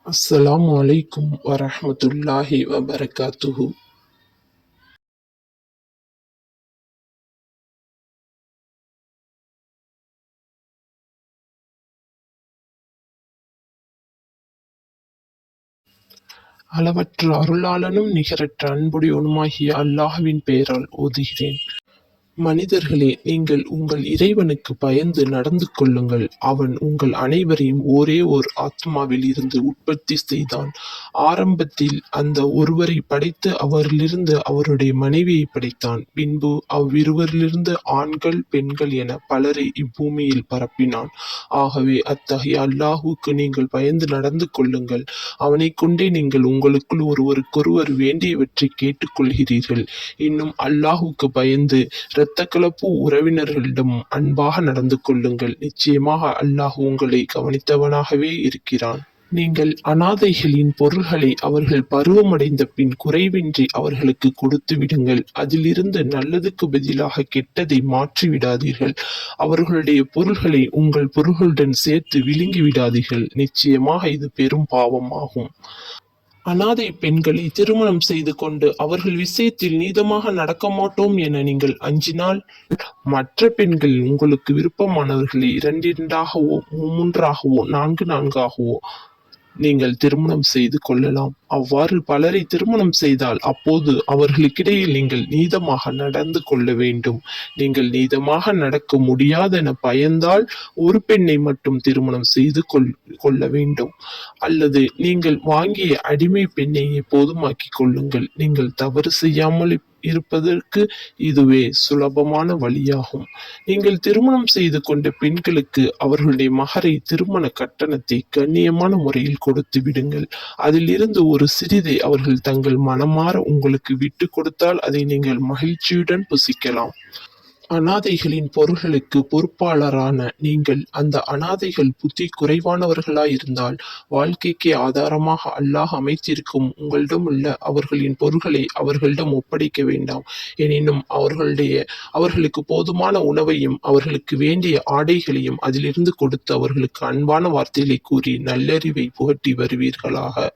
அஸ்ஸலாமு அலைக்கும் வரஹ்மத்துல்லாஹி வபரகாத்துஹு. அளவற்ற அருளாளனும் நிகரற்ற அன்புடையோனுமாகிய அல்லாஹ்வின் பெயரால் ஓதுகிறேன். மனிதர்களே, நீங்கள் உங்கள் இறைவனுக்கு பயந்து நடந்து கொள்ளுங்கள். அவன் உங்கள் அனைவரையும் ஒரே ஓர் ஆத்மாவில் இருந்து உற்பத்தி செய்தான். ஆரம்பத்தில் அந்த ஒருவரை படைத்து அவரிலிருந்து அவருடைய மனைவியை படைத்தான். பின்பு அவ்விருவரிலிருந்து ஆண்கள் பெண்கள் என பலரை இப்பூமியில் பரப்பினான். ஆகவே அத்தகைய அல்லாஹுவுக்கு நீங்கள் பயந்து நடந்து கொள்ளுங்கள். அவனைக் கொண்டே நீங்கள் உங்களுக்குள் ஒருவருக்கொருவர் வேண்டியவற்றை கேட்டுக்கொள்கிறீர்கள். இன்னும் அல்லாஹுவுக்கு பயந்து இரத்தக்கலப்பு உறவினர்களிடம் அன்பாக நடந்து கொள்ளுங்கள். நிச்சயமாக அல்லாஹ் உங்களை கவனித்தவனாகவே இருக்கிறான். நீங்கள் அனாதைகளின் பொருள்களை அவர்கள் பருவமடைந்த பின் குறைவின்றி அவர்களுக்கு கொடுத்து விடுங்கள். அதிலிருந்து நல்லதுக்கு பதிலாக கெட்டதை மாற்றி விடாதீர்கள். அவர்களுடைய பொருள்களை உங்கள் பொருள்களுடன் சேர்த்து விழுங்கி விடாதீர்கள். நிச்சயமாக இது பெரும் பாவமாகும். அனாதை பெண்களை திருமணம் செய்து கொண்டு அவர்கள் விஷயத்தில் நீதமாக நடக்க மாட்டோம் என நீங்கள் அஞ்சினால், மற்ற பெண்கள் உங்களுக்கு விருப்பமானவர்களை இரண்டாகவோ மூன்றாகவோ நான்காகவோ நீங்கள் திருமணம் செய்து கொள்ளலாம். அவ்வாறு பலரை திருமணம் செய்தால் அப்போது அவர்களுக்கிடையில் நீங்கள் நீதமாக நடந்து கொள்ள வேண்டும். நீங்கள் நீதமாக நடக்க முடியாதென பயந்தால் ஒரு பெண்ணை மட்டும் திருமணம் செய்து கொள்ள வேண்டும். அல்லது நீங்கள் வாங்கிய அடிமை பெண்ணையே போதுமாக்கிக் கொள்ளுங்கள். நீங்கள் தவறு செய்யாமல் இருப்பதற்கு இதுவே சுலபமான வழியாகும். நீங்கள் திருமணம் செய்து கொண்ட பெண்களுக்கு அவர்களுடைய மகரை திருமண கட்டணத்தை கண்ணியமான முறையில் கொடுத்து விடுங்கள். அதில் இருந்து ஒரு சிறிதை அவர்கள் தங்கள் மனமாற உங்களுக்கு விட்டு கொடுத்தால் அதை நீங்கள் மகிழ்ச்சியுடன் புசிக்கலாம். அனாதைகளின் பொருள்களுக்கு பொறுப்பாளரான நீங்கள் அந்த அனாதைகள் புத்தி குறைவானவர்களாயிருந்தால், வாழ்க்கைக்கு ஆதாரமாக அல்லாஹ் அமைத்திருக்கும் உங்களிடம் உள்ள அவர்களின் பொருள்களை அவர்களிடம் ஒப்படைக்க வேண்டாம். எனினும் அவர்களுக்கு போதுமான உணவையும் அவர்களுக்கு வேண்டிய ஆடைகளையும் அதிலிருந்து கொடுத்து அவர்களுக்கு அன்பான வார்த்தைகளை கூறி நல்லறிவை புகட்டி வருவீர்களாக.